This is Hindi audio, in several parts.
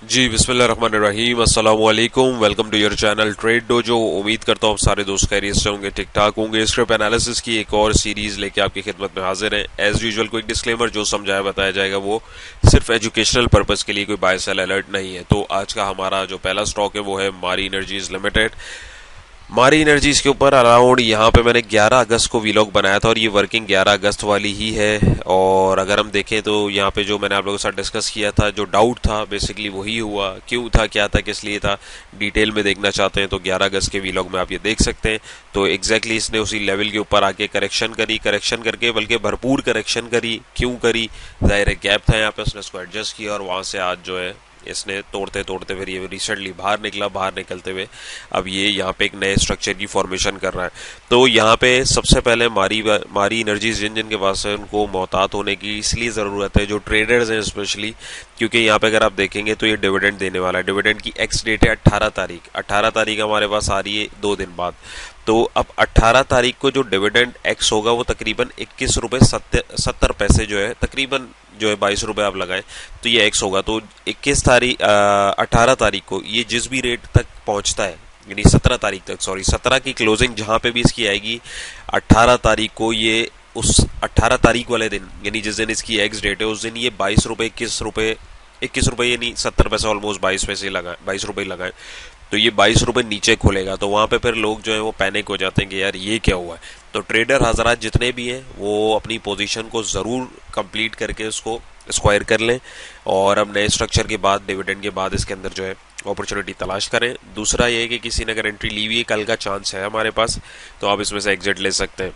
जी बिस्मिल्लाहिर्रहमानिर्रहीम अस्सलाम वालेकुम। Welcome to your channel trade dojo. उम्मीद करता हूँ आप सारे दोस्त खैरियत से होंगे, ठीक ठाक होंगे। स्क्रिप्ट एनालिसिस की एक और सीरीज लेके आपकी खिदमत में हाजिर है। एज यूजुअल कोई डिस्क्लेमर, जो समझाया बताया जाएगा वो सिर्फ एजुकेशनल पर्पज के लिए, कोई बाय सेल अलर्ट नहीं है। तो आज का हमारा जो पहला स्टॉक है वो है मारी एनर्जीज लिमिटेड। मारी एनर्जीज के ऊपर अराउंड यहाँ पे मैंने 11 अगस्त को वीलॉग बनाया था और ये वर्किंग 11 अगस्त वाली ही है। और अगर हम देखें तो यहाँ पे जो मैंने आप लोगों के साथ डिस्कस किया था, जो डाउट था बेसिकली वही हुआ। क्यों था, क्या था, किस लिए था, डिटेल में देखना चाहते हैं तो 11 अगस्त के वीलॉग में आप ये देख सकते हैं। तो एग्जैक्टली इसने उसी लेवल के ऊपर आके करेक्शन करी, करेक्शन करके बल्कि भरपूर करेक्शन करी। क्यों करी, जाहिर है गैप था यहाँ पे, उसने उसको एडजस्ट किया और वहां से आज जो है इसने तोड़ते तोड़ते फिर ये रिसेंटली बाहर निकला। बाहर निकलते हुए अब ये यहाँ पे एक नए स्ट्रक्चर की फॉर्मेशन कर रहा है। तो यहाँ पे सबसे पहले मारी एनर्जीज जिन के पास है उनको मोहतात होने की इसलिए ज़रूरत है, जो ट्रेडर्स हैं स्पेशली, क्योंकि यहाँ पे अगर आप देखेंगे तो ये डिविडेंड देने वाला है। डिविडेंड की एक्स डेट है 18 तारीख। 18 तारीख हमारे पास आ रही है 2 दिन बाद। तो अब 18 तारीख को जो डिविडेंड एक्स होगा वो तकरीबन 21 रुपये 70 पैसे जो है, तकरीबन जो है 22 रुपये आप लगाएं तो ये एक्स होगा। तो 18 तारीख को ये जिस भी रेट तक पहुंचता है, यानी 17 तारीख तक, सॉरी 17 की क्लोजिंग जहां पे भी इसकी आएगी, 18 तारीख को ये उस 18 तारीख वाले दिन, यानी जिस दिन इसकी एक्स डेट है उस दिन ये 22 रुपये 21 रुपये यानी 70 पैसे, ऑलमोस्ट 22 पैसे लगाए, 22 रुपये लगाए तो ये 22 रुपये नीचे खुलेगा। तो वहां पे फिर लोग जो है वो पैनिक हो जाते हैं कि यार ये क्या हुआ है। तो ट्रेडर हजरात जितने भी हैं वो अपनी पोजीशन को जरूर कंप्लीट करके उसको स्क्वायर कर लें और अब नए स्ट्रक्चर के बाद, डिविडेंड के बाद इसके अंदर जो है अपॉर्चुनिटी तलाश करें। दूसरा ये है कि किसी ने अगर एंट्री ली हुई है, कल का चांस है हमारे पास, तो आप इसमें से एग्जिट ले सकते हैं।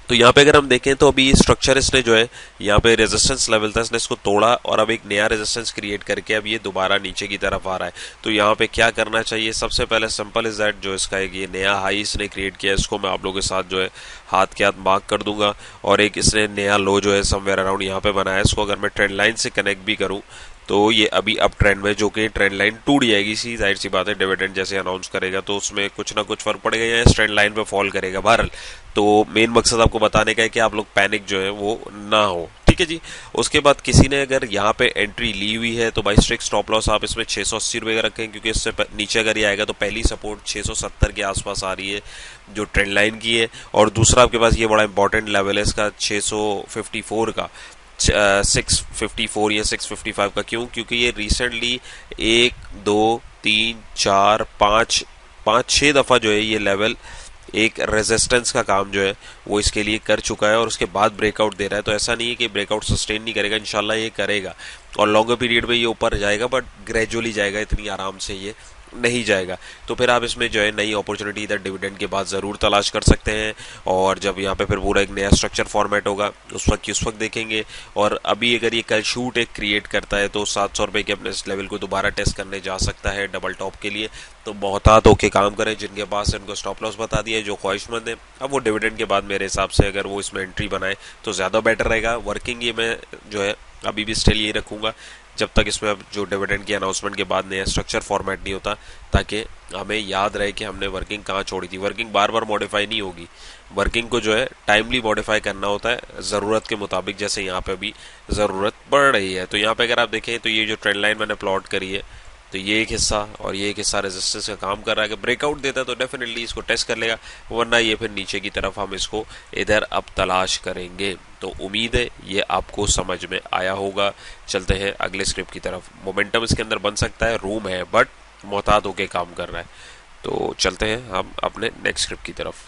तो यहाँ पे अगर हम देखें तो अभी स्ट्रक्चर इसने जो है यहाँ पे रेजिस्टेंस लेवल था, इसने इसको तोड़ा और अब एक नया रेजिस्टेंस क्रिएट करके अब ये दोबारा नीचे की तरफ आ रहा है। तो यहाँ पे क्या करना चाहिए, सबसे पहले सिंपल इज दैट, जो इसका एक ये नया हाई इसने क्रिएट किया है, इसको मैं आप लोगों के साथ जो है हाथ के हाथ मार्क कर दूंगा। और एक इसने नया लो जो है समवेयर अराउंड यहाँ पे बनाया है, इसको अगर मैं ट्रेंड लाइन से कनेक्ट भी करूँ तो ये अभी अप ट्रेंड में, जो कि ट्रेंड लाइन टूट जाएगी, सी जाहिर सी बात है, डिविडेंड जैसे अनाउंस करेगा तो उसमें कुछ ना कुछ फर्क पड़ेगा या इस ट्रेंड लाइन पे फॉल करेगा बहरहाल। तो मेन मकसद आपको बताने का है कि आप लोग पैनिक जो है वो ना हो, ठीक है जी। उसके बाद किसी ने अगर यहाँ पे एंट्री ली हुई है तो भाई स्ट्रिक्ट स्टॉप लॉस आप इसमें 680 रुपये का रखें, क्योंकि इससे नीचे अगर ये आएगा तो पहली सपोर्ट 670 के आसपास आ रही है जो ट्रेंड लाइन की है। और दूसरा आपके पास ये बड़ा इंपॉर्टेंट लेवल है इसका 654 का, 654 या 655 का। क्यों, क्योंकि ये रिसेंटली 1 2 3 4 5 6 दफा जो है ये लेवल एक रेजिस्टेंस का काम जो है वो इसके लिए कर चुका है और उसके बाद ब्रेकआउट दे रहा है। तो ऐसा नहीं है कि ब्रेकआउट सस्टेन नहीं करेगा, इंशाल्लाह ये करेगा और लॉन्गर पीरियड में ये ऊपर जाएगा, बट ग्रेजुअली जाएगा, इतनी आराम से ये नहीं जाएगा। तो फिर आप इसमें जो है नई अपॉर्चुनिटी इधर डिविडेंड के बाद ज़रूर तलाश कर सकते हैं। और जब यहाँ पे फिर पूरा एक नया स्ट्रक्चर फॉर्मेट होगा उस वक्त देखेंगे। और अभी अगर ये कल शूट एक क्रिएट करता है तो 700 रुपये के अपने इस लेवल को दोबारा टेस्ट करने जा सकता है डबल टॉप के लिए। तो मोहतात होके काम करें, जिनके पास उनको स्टॉप लॉस बता दिया है, जो ख्वाहिशमंद है अब वो डिविडेंड के बाद मेरे हिसाब से अगर वो इसमें एंट्री बनाए तो ज़्यादा बेटर रहेगा। वर्किंग ये मैं जो है अभी भी स्टिल यही रखूंगा जब तक इसमें अब जो डिविडेंड की अनाउंसमेंट के बाद नया स्ट्रक्चर फॉर्मेट नहीं होता, ताकि हमें याद रहे कि हमने वर्किंग कहाँ छोड़ी थी। वर्किंग बार बार मॉडिफाई नहीं होगी, वर्किंग को जो है टाइमली मॉडिफाई करना होता है ज़रूरत के मुताबिक, जैसे यहाँ पे भी ज़रूरत पड़ रही है। तो यहाँ पे अगर आप देखें तो ये जो ट्रेंड लाइन मैंने प्लॉट करी है, तो ये एक हिस्सा और ये एक हिस्सा रेजिस्टेंस का काम कर रहा है कि ब्रेकआउट देता है तो डेफिनेटली इसको टेस्ट कर लेगा, वरना ये फिर नीचे की तरफ हम इसको इधर अब तलाश करेंगे। तो उम्मीद है ये आपको समझ में आया होगा। चलते हैं अगले स्क्रिप्ट की तरफ। मोमेंटम इसके अंदर बन सकता है, रूम है, बट मोहतात होके काम कर रहा है। तो चलते हैं हम अपने नेक्स्ट स्क्रिप्ट की तरफ।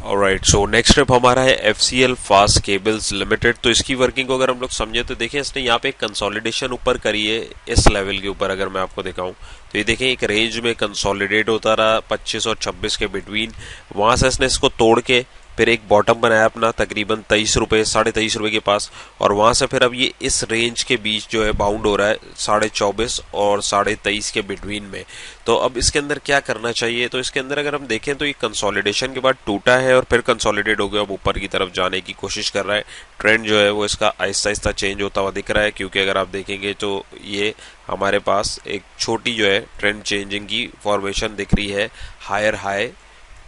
ऑलराइट, सो नेक्स्ट स्टेप हमारा है एफसीएल फास्ट केबल्स लिमिटेड। तो इसकी वर्किंग को अगर हम लोग समझे तो देखिए इसने यहाँ पे एक कंसोलिडेशन ऊपर करी है इस लेवल के ऊपर। अगर मैं आपको दिखाऊं तो ये देखें एक रेंज में कंसोलिडेट होता रहा 25 और 26 के बिटवीन, वहां से इसने इसको तोड़ के फिर एक बॉटम बनाया अपना तकरीबन 23 रुपये, 23.5 रुपये के पास, और वहां से फिर अब ये इस रेंज के बीच जो है बाउंड हो रहा है 24.5 और 23.5 के बिटवीन में। तो अब इसके अंदर क्या करना चाहिए, तो इसके अंदर अगर हम देखें तो ये कंसोलिडेशन के बाद टूटा है और फिर कंसोलिडेट हो गया, अब ऊपर की तरफ जाने की कोशिश कर रहा है। ट्रेंड जो है वो इसका आहिस्ता आहिस्ता चेंज होता हुआ दिख रहा है, क्योंकि अगर आप देखेंगे तो ये हमारे पास एक छोटी जो है ट्रेंड चेंजिंग की फॉर्मेशन दिख रही है, हायर हाई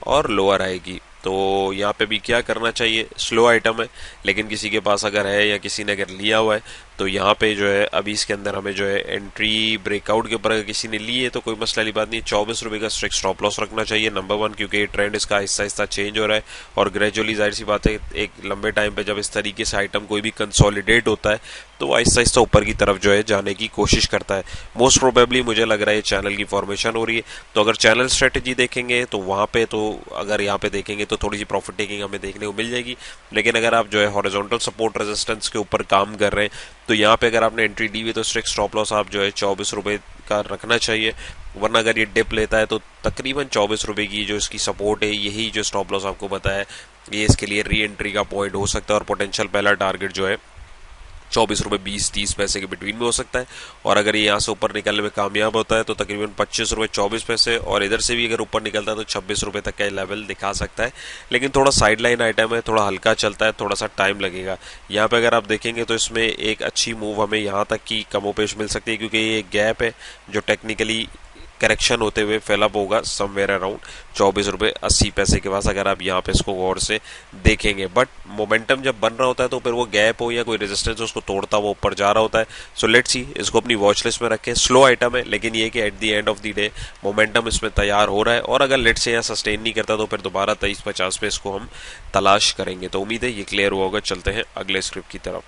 और लोअर हाई की। तो यहाँ पे भी क्या करना चाहिए, स्लो आइटम है लेकिन किसी के पास अगर है या किसी ने अगर लिया हुआ है तो यहाँ पे जो है अभी इसके अंदर हमें जो है एंट्री ब्रेकआउट के ऊपर अगर किसी ने ली है तो कोई मसला वाली बात नहीं। 24 रुपये का स्ट्रिक्ट स्टॉप लॉस रखना चाहिए नंबर 1, क्योंकि ये ट्रेंड इसका आहिस्ता आहिस्ता चेंज हो रहा है और ग्रेजुअली जाहिर सी बात है एक लंबे टाइम पे जब इस तरीके से आइटम कोई भी कंसोलिडेट होता है तो आहिस्ता आहिस्ता ऊपर की तरफ जो है जाने की कोशिश करता है। मोस्ट प्रोबेबली मुझे लग रहा है चैनल की फॉर्मेशन हो रही है। तो अगर चैनल स्ट्रेटेजी देखेंगे तो वहां पे तो अगर यहाँ पे देखेंगे तो थोड़ी सी प्रॉफिट टेकिंग हमें देखने को मिल जाएगी। लेकिन अगर आप जो है हॉरिजॉन्टल सपोर्ट रेजिस्टेंस के ऊपर काम कर रहे हैं तो यहाँ पे अगर आपने एंट्री ली हुई तो स्ट्रिक्ट स्टॉप लॉस आप जो है 24 रुपये का रखना चाहिए, वरना अगर ये डिप लेता है तो तकरीबन 24 रुपये की जो इसकी सपोर्ट है, यही जो स्टॉप लॉस आपको बताया ये इसके लिए री एंट्री का पॉइंट हो सकता है और पोटेंशियल पहला टारगेट जो है 24 रुपये 20-30 पैसे के बिटवीन में हो सकता है। और अगर ये यहाँ से ऊपर निकलने में कामयाब होता है तो तकरीबन 25 रुपये 24 पैसे, और इधर से भी अगर ऊपर निकलता है तो 26 रुपये तक का लेवल दिखा सकता है। लेकिन थोड़ा साइड लाइन आइटम है, थोड़ा हल्का चलता है, थोड़ा सा टाइम लगेगा। यहाँ पे अगर आप देखेंगे तो इसमें एक अच्छी मूव हमें यहाँ तक की कमोपेश मिल सकती है, क्योंकि ये गैप है जो टेक्निकली करेक्शन होते हुए फिलअप होगा समवेयर अराउंड 24 रुपये 80 पैसे के पास, अगर आप यहाँ पे इसको गौर से देखेंगे। बट मोमेंटम जब बन रहा होता है तो फिर वो गैप हो या कोई रेजिस्टेंस उसको तोड़ता वो ऊपर जा रहा होता है। सो लेट्स सी, इसको अपनी वॉच लिस्ट में रखें। स्लो आइटम है लेकिन ये कि at the end of the day momentum इसमें तैयार हो रहा है, और अगर लेट्स से यहाँ सस्टेन नहीं करता तो फिर दोबारा 23-50 पे इसको हम तलाश करेंगे। तो उम्मीद है ये क्लियर हुआ होगा। चलते हैं अगले स्क्रिप्ट की तरफ।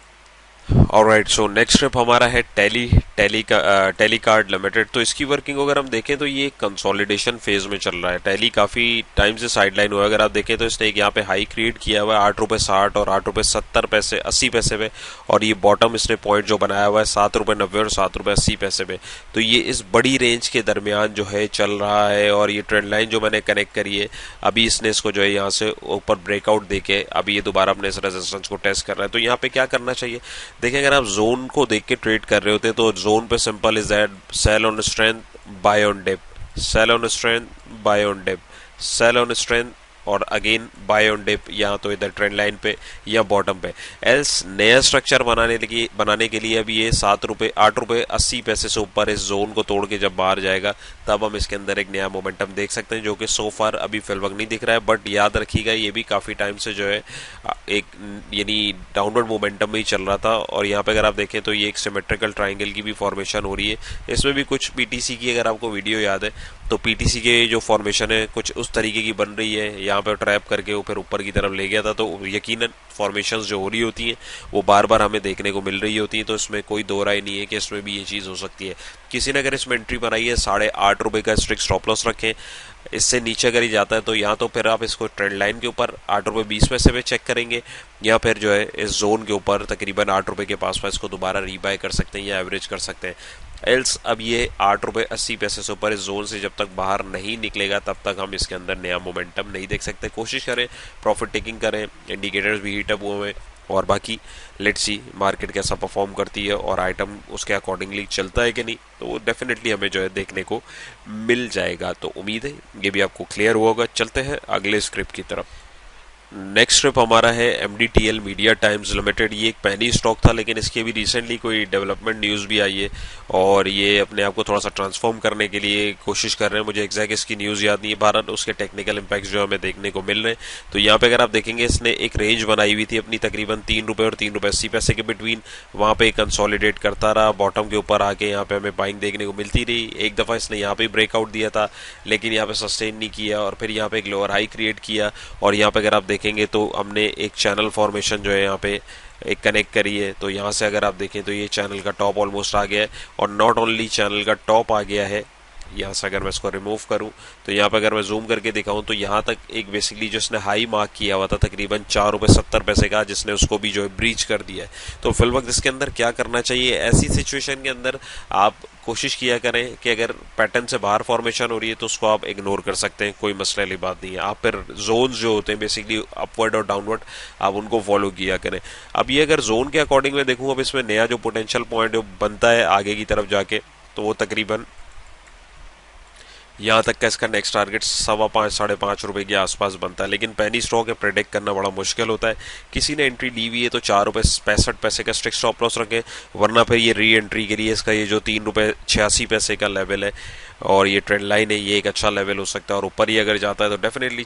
ऑलराइट, सो नेक्स्ट स्टेप हमारा है टैली कार्ड लिमिटेड। तो इसकी वर्किंग अगर हम देखें तो ये कंसोलिडेशन फेज में चल रहा है। टैली काफी टाइम से साइडलाइन हुआ है। अगर आप देखें तो इसने एक यहाँ पे हाई क्रिएट किया हुआ है 8 रुपये 60 और 8 रुपये 70 पैसे 80 पैसे पे, और ये बॉटम इसने पॉइंट जो बनाया हुआ है 7 रुपये 90 और 7 रुपये 80 पैसे पे। तो ये इस बड़ी रेंज के दरमियान जो है चल रहा है, और ये ट्रेंड लाइन जो मैंने कनेक्ट करी है अभी इसने इसको जो है यहाँ से ऊपर ब्रेकआउट देके अभी ये दोबारा अपने इस रेजिस्टेंस को टेस्ट कर रहा है। तो यहाँ पे क्या करना चाहिए, देखिए अगर आप जोन को देख के ट्रेड कर रहे होते तो जोन पे simple is that sell on strength buy on dip, sell on strength buy on dip, sell on strength और अगेन बाय ऑन डिप, या तो इधर ट्रेंड लाइन पे या बॉटम पे। एल्स नया स्ट्रक्चर बनाने के लिए अभी ये 8 रुपये 80 पैसे से ऊपर इस जोन को तोड़ के जब बाहर जाएगा तब हम इसके अंदर एक नया मोमेंटम देख सकते हैं, जो कि सो फार अभी फिल वक्त नहीं दिख रहा है। बट याद रखिएगा ये भी काफ़ी टाइम से जो है एक यानी डाउनवर्ड मोमेंटम में ही चल रहा था। और यहाँ पे अगर आप देखें तो ये एक सिमेट्रिकल ट्राइंगल की भी फॉर्मेशन हो रही है। इसमें भी कुछ पीटीसी की अगर आपको वीडियो याद है तो पीटीसी के जो फॉर्मेशन है कुछ उस तरीके की बन रही है। यहाँ पे ट्रैप करके वो फिर ऊपर की तरफ ले गया था। तो यकीनन फॉर्मेशंस जो हो रही होती हैं वो बार बार हमें देखने को मिल रही होती हैं। तो इसमें कोई दो राय नहीं है कि इसमें भी ये चीज़ हो सकती है। किसी ने अगर इसमें एंट्री बनाई है 8.5 रुपये का स्ट्रिक्ट स्टॉप लॉस रखें। इससे नीचे अगर ही जाता है तो यहाँ तो फिर आप इसको ट्रेंड लाइन के ऊपर 8 रुपये 20 पैसे पे चेक करेंगे, या फिर जो है इस जोन के ऊपर तकरीबन 8 रुपये के पास इसको दोबारा रीबाय कर सकते हैं या एवरेज कर सकते हैं। एल्स अब ये 8 रुपये 80 पैसे से ऊपर इस जोन से जब तक बाहर नहीं निकलेगा तब तक हम इसके अंदर नया मोमेंटम नहीं देख सकते। कोशिश करें, प्रॉफिट टेकिंग करें, इंडिकेटर्स भी हीटअप हुए हैं, और बाकी लेट्स सी मार्केट कैसा परफॉर्म करती है और आइटम उसके अकॉर्डिंगली चलता है कि नहीं, तो वो डेफिनेटली हमें जो है देखने को मिल जाएगा। तो उम्मीद है ये भी आपको क्लियर हुआ होगा। चलते हैं अगले स्क्रिप्ट की तरफ। नेक्स्ट स्ट्रिप हमारा है MDTL मीडिया टाइम्स लिमिटेड। ये एक पैनी स्टॉक था लेकिन इसकी अभी रिसेंटली कोई डेवलपमेंट न्यूज़ भी आई है और ये अपने आप को थोड़ा सा ट्रांसफॉर्म करने के लिए कोशिश कर रहे हैं। मुझे एग्जैक्ट इसकी न्यूज़ याद नहीं है, भारत उसके टेक्निकल इम्पैक्ट जो हमें देखने को मिल रहे हैं। तो यहाँ पे अगर आप देखेंगे इसने एक रेंज बनाई हुई थी अपनी तकरीबन 3 रुपये और 3 रुपये 80 पैसे के बिटवीन, वहाँ पे कंसोलिडेट करता रहा, बॉटम के ऊपर आके यहाँ पे हमें बाइंग देखने को मिलती रही। एक दफ़ा इसने यहाँ पे ब्रेकआउट दिया था लेकिन यहाँ पे सस्टेन नहीं किया और फिर यहाँ पे एक लोअर हाई क्रिएट किया, और यहाँ पे अगर आप देखेंगे तो हमने एक चैनल फॉर्मेशन जो है यहाँ पे एक कनेक्ट करी है। तो यहाँ से अगर आप देखें तो ये चैनल का टॉप ऑलमोस्ट आ गया है, और नॉट ओनली चैनल का टॉप आ गया है, यहाँ से अगर मैं इसको रिमूव करूँ तो यहाँ पे अगर मैं जूम करके दिखाऊं तो यहाँ तक एक बेसिकली जो इसने हाई मार्क किया हुआ था तकरीबन 4 रुपये 70 पैसे का, जिसने उसको भी जो है ब्रीच कर दिया है। तो फिल वक्त इसके अंदर क्या करना चाहिए, ऐसी सिचुएशन के अंदर आप कोशिश किया करें कि अगर पैटर्न से बाहर फॉर्मेशन हो रही है तो उसको आप इग्नोर कर सकते हैं, कोई मसले वाली बात नहीं है। आप फिर जोन्स जो होते हैं बेसिकली अपवर्ड और डाउनवर्ड आप उनको फॉलो किया करें। अब ये अगर जोन के अकॉर्डिंग में देखूँ, अब इसमें नया जो पोटेंशियल पॉइंट बनता है आगे की तरफ जाके, तो वो तकरीबन यहाँ तक का इसका नेक्स्ट टारगेट 5.25 साढ़े 5 रुपये के आसपास बनता है। लेकिन पैनी स्टॉक है, प्रेडिक्ट करना बड़ा मुश्किल होता है। किसी ने एंट्री ली हुई है तो 4 रुपये 65 पैसे का स्ट्रिक्ट स्टॉप लॉस रखें, वरना फिर ये री एंट्री के लिए इसका ये जो 3 रुपये 86 पैसे का लेवल है और ये ट्रेंड लाइन है, ये एक अच्छा लेवल हो सकता है। और ऊपर ही अगर जाता है तो डेफिनेटली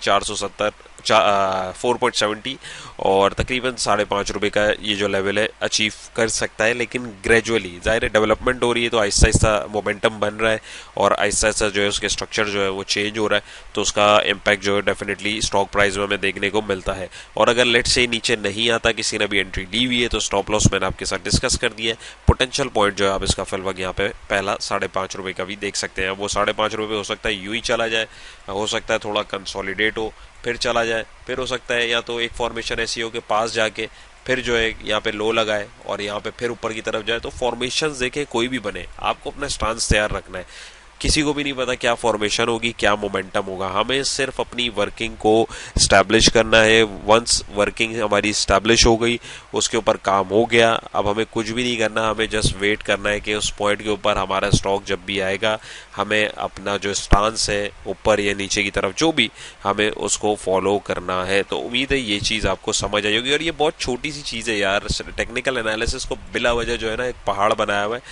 4.70 और तकरीबन ₹5.5 का ये जो लेवल है अचीव कर सकता है, लेकिन ग्रेजुअली, जाहिर है डेवलपमेंट हो रही है तो आहिस्ता आहिस्ता मोमेंटम बन रहा है और आहिस्ता आहिस्ता जो है उसके स्ट्रक्चर जो है वो चेंज हो रहा है, तो उसका इम्पैक्ट जो है डेफिनेटली स्टॉक प्राइस में हमें देखने को मिलता है। और अगर लेट से नीचे नहीं आता, किसी ने भी एंट्री ली हुई है, तो स्टॉप लॉस मैंने आपके साथ डिस्कस कर दिया है। पोटेंशियल पॉइंट जो है आप इसका फिलहाल यहाँ पे पहला ₹5.5 का भी देख सकते हैं। वो ₹5.5 हो सकता है यूं ही चला जाए, हो सकता है थोड़ा कंसोलिडेट हो फिर चला जाए, फिर हो सकता है या तो एक फॉर्मेशन ऐसी हो कि पास जाके फिर जो है यहाँ पे लो लगाए और यहाँ पे फिर ऊपर की तरफ जाए। तो फॉर्मेशन देखें कोई भी बने, आपको अपना स्टांस तैयार रखना है। किसी को भी नहीं पता क्या फॉर्मेशन होगी, क्या मोमेंटम होगा, हमें सिर्फ अपनी वर्किंग को स्टैब्लिश करना है। वंस वर्किंग हमारी स्टैब्लिश हो गई, उसके ऊपर काम हो गया, अब हमें कुछ भी नहीं करना, हमें जस्ट वेट करना है कि उस पॉइंट के ऊपर हमारा स्टॉक जब भी आएगा, हमें अपना जो स्टांस है ऊपर या नीचे की तरफ जो भी, हमें उसको फॉलो करना है। तो उम्मीद है ये चीज़ आपको समझ आई होगी। और ये बहुत छोटी सी चीज़ है यार, टेक्निकल एनालिसिस को बिला वजह जो है ना एक पहाड़ बनाया हुआ है,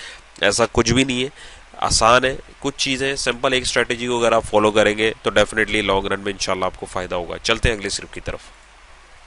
ऐसा कुछ भी नहीं है, आसान है। कुछ चीज़ें सिंपल, एक स्ट्रेटेजी को अगर आप फॉलो करेंगे तो डेफिनेटली लॉन्ग रन में इंशाल्लाह आपको फायदा होगा। चलते हैं अगले स्क्रिप्ट की तरफ।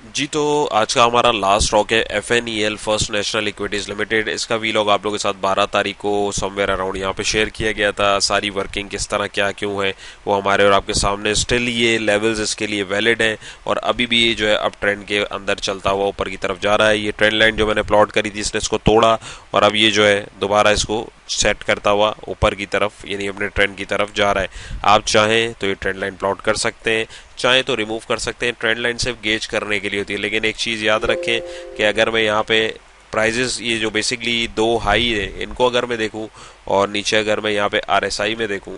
जी, तो आज का हमारा लास्ट स्टॉक है FNEL, first national equities limited. इसका वीलॉग आप लोगों के साथ 12 तारीख को समवेयर अराउंड यहाँ पे शेयर किया गया था। सारी वर्किंग किस तरह क्या क्यों है वो हमारे और आपके सामने, स्टिल ये लेवल्स इसके लिए वैलिड हैं और अभी भी ये जो है अप ट्रेंड के अंदर चलता हुआ ऊपर की तरफ जा रहा है। ये ट्रेंड लाइन जो मैंने प्लॉट करी थी, इसने इसको तोड़ा और अब ये जो है दोबारा इसको सेट करता हुआ ऊपर की तरफ, यानी अपने ट्रेंड की तरफ जा रहा है। आप चाहें तो ये ट्रेंड लाइन प्लॉट कर सकते हैं, चाहे तो रिमूव कर सकते हैं। ट्रेंड लाइन सिर्फ गेज करने के लिए होती है, लेकिन एक चीज़ याद रखें कि अगर मैं यहाँ पे प्राइजेस, ये जो बेसिकली दो हाई है, इनको अगर मैं देखूं और नीचे अगर मैं यहाँ पे RSI में देखूं,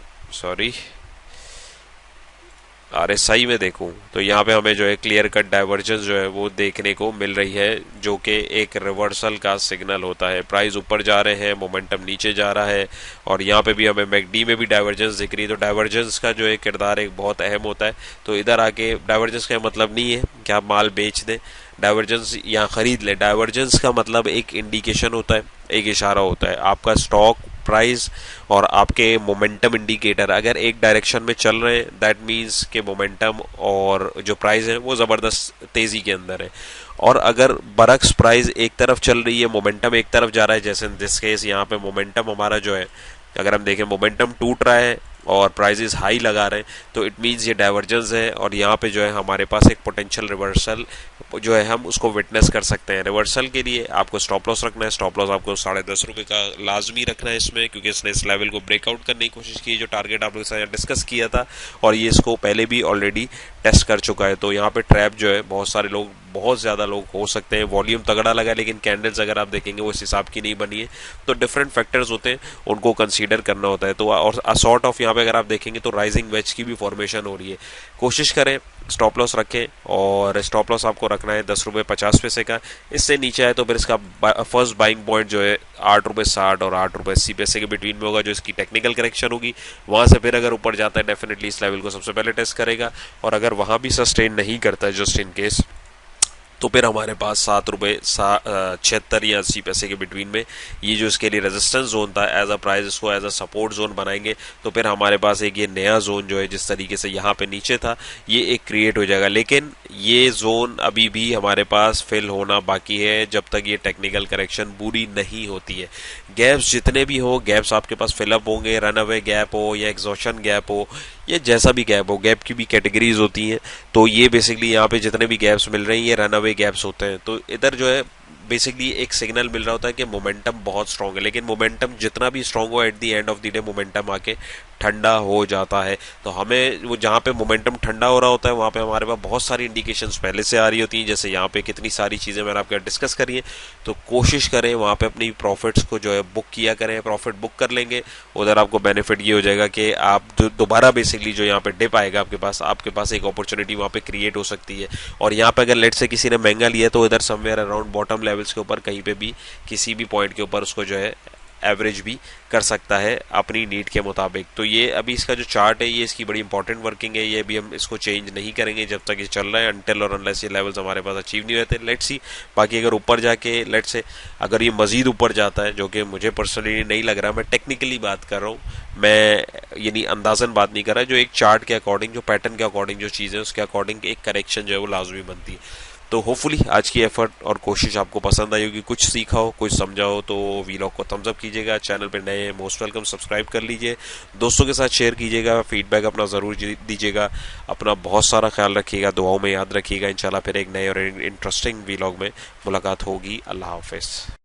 RSI में देखूं, तो यहाँ पे हमें जो है क्लियर कट डाइवर्जेंस जो है वो देखने को मिल रही है, जो कि एक रिवर्सल का सिग्नल होता है। प्राइस ऊपर जा रहे हैं, मोमेंटम नीचे जा रहा है और यहाँ पे भी हमें मैकडी में भी डाइवर्जेंस दिख रही है। तो डाइवर्जेंस का जो है किरदार एक बहुत अहम होता है। तो इधर आके डाइवर्जेंस का मतलब नहीं है कि आप माल बेच दें, डाइवर्जेंस यहाँ खरीद लें। डाइवर्जेंस का मतलब एक इंडिकेशन होता है, एक इशारा होता है। आपका स्टॉक प्राइस और आपके मोमेंटम इंडिकेटर अगर एक डायरेक्शन में चल रहे हैं, दैट मीन्स के मोमेंटम और जो प्राइस है वो ज़बरदस्त तेज़ी के अंदर है। और अगर बरक्स प्राइस एक तरफ चल रही है, मोमेंटम एक तरफ जा रहा है, जैसे इन दिस केस यहाँ पे मोमेंटम हमारा जो है, अगर हम देखें मोमेंटम टूट रहा है और प्राइजेस हाई लगा रहे हैं, तो इट मीन्स ये डाइवर्जेंस है और यहाँ पे जो है हमारे पास एक पोटेंशियल रिवर्सल जो है हम उसको विटनेस कर सकते हैं। रिवर्सल के लिए आपको स्टॉप लॉस रखना है। स्टॉप लॉस आपको ₹10.5 का लाजमी रखना है इसमें, क्योंकि इसने इस लेवल को ब्रेकआउट करने की कोशिश की, जो टारगेट आप लोगों के साथ डिस्कस किया था, और ये इसको पहले भी ऑलरेडी टेस्ट कर चुका है। तो यहाँ पे ट्रैप जो है बहुत सारे लोग, बहुत ज़्यादा लोग हो सकते हैं। वॉल्यूम तगड़ा लगा, लेकिन कैंडल्स अगर आप देखेंगे वो इस हिसाब की नहीं बनी है। तो डिफरेंट फैक्टर्स होते हैं, उनको कंसीडर करना होता है। तो और सॉर्ट ऑफ यहाँ पे अगर आप देखेंगे तो राइजिंग वेज की भी फॉर्मेशन हो रही है। कोशिश करें स्टॉप लॉस रखें, और स्टॉप लॉस आपको रखना है ₹10.50 का। इससे नीचे आए तो फिर इसका फर्स्ट बाइंग पॉइंट जो है ₹8.60 और ₹8.80 के बिटवीन में होगा, जो इसकी टेक्निकल करेक्शन होगी। वहाँ से फिर अगर ऊपर जाता है, डेफिनेटली इस लेवल को सबसे पहले टेस्ट करेगा, और अगर वहाँ भी सस्टेन नहीं करता है जस्ट इन केस, तो फिर हमारे पास ₹7.76 या 80 के बिटवीन में ये जो इसके लिए रेजिस्टेंस जोन था, एज अ प्राइस इसको एज अ सपोर्ट जोन बनाएंगे। तो फिर हमारे पास एक ये नया जोन जो है, जिस तरीके से यहाँ पे नीचे था, ये एक क्रिएट हो जाएगा। लेकिन ये जोन अभी भी हमारे पास फिल होना बाकी है, जब तक ये टेक्निकल करेक्शन पूरी नहीं होती है। गैप्स जितने भी हो, गैप्स आपके पास फिलअप होंगे, रन अवे गैप हो या एग्जॉशन गैप हो या जैसा भी गैप हो, गैप की भी कैटेगरीज होती हैं। तो ये बेसिकली यहाँ पे जितने भी गैप्स मिल रही हैं, ये रन अवे गैप्स होते हैं। तो इधर जो है बेसिकली एक सिग्नल मिल रहा होता है कि मोमेंटम बहुत स्ट्रांग है, लेकिन मोमेंटम जितना भी स्ट्रांग हो, at the end of the day momentum आके ठंडा हो जाता है। तो हमें वो जहाँ पे मोमेंटम ठंडा हो रहा होता है, वहाँ पे हमारे पास बहुत सारी इंडिकेशंस पहले से आ रही होती हैं। जैसे यहाँ पे कितनी सारी चीज़ें मैंने आपके डिस्कस करी है। तो कोशिश करें वहाँ पे अपनी प्रॉफिट्स को जो है बुक किया करें। प्रॉफिट बुक कर लेंगे, उधर आपको बेनिफिट ये हो जाएगा कि आप दोबारा बेसिकली जो यहाँ पे डिप आएगा आपके पास एक अपॉर्चुनिटी वहाँ पे क्रिएट हो सकती है। और यहाँ पे अगर लेट से किसी ने महंगा लिया, तो इधर समवेयर अराउंड बॉटम लेवल्स के ऊपर कहीं पे भी किसी भी पॉइंट के ऊपर उसको जो है एवरेज भी कर सकता है अपनी नीड के मुताबिक। तो ये अभी इसका जो चार्ट है ये इसकी बड़ी इंपॉर्टेंट वर्किंग है, ये भी हम इसको चेंज नहीं करेंगे जब तक ये चल रहा है, अनटिल और अनलेस ये लेवल्स हमारे पास अचीव नहीं रहते। लेट्स सी, बाकी अगर ऊपर जाके लेट्स से अगर ये मजीद ऊपर जाता है, जो कि मुझे पर्सनली नहीं लग रहा, मैं टेक्निकली बात कर रहा हूँ, मैं यानी अंदाजन बात नहीं कर रहा, जो एक चार्ट के अकॉर्डिंग, जो पैटर्न के अकॉर्डिंग जो चीज़ है उसके अकॉर्डिंग एक करेक्शन जो है वो लाजमी बनती है। तो होपफुली आज की एफर्ट और कोशिश आपको पसंद आई होगी, कुछ सीखा हो, कुछ समझा हो, तो वीलॉग को थम्स अप कीजिएगा। चैनल पे नए हैं, मोस्ट वेलकम, सब्सक्राइब कर लीजिए, दोस्तों के साथ शेयर कीजिएगा, फीडबैक अपना ज़रूर दीजिएगा। अपना बहुत सारा ख्याल रखिएगा, दुआओं में याद रखिएगा। इंशाल्लाह फिर एक नए और इंटरेस्टिंग वीलॉग में मुलाकात होगी। अल्लाह हाफिज़।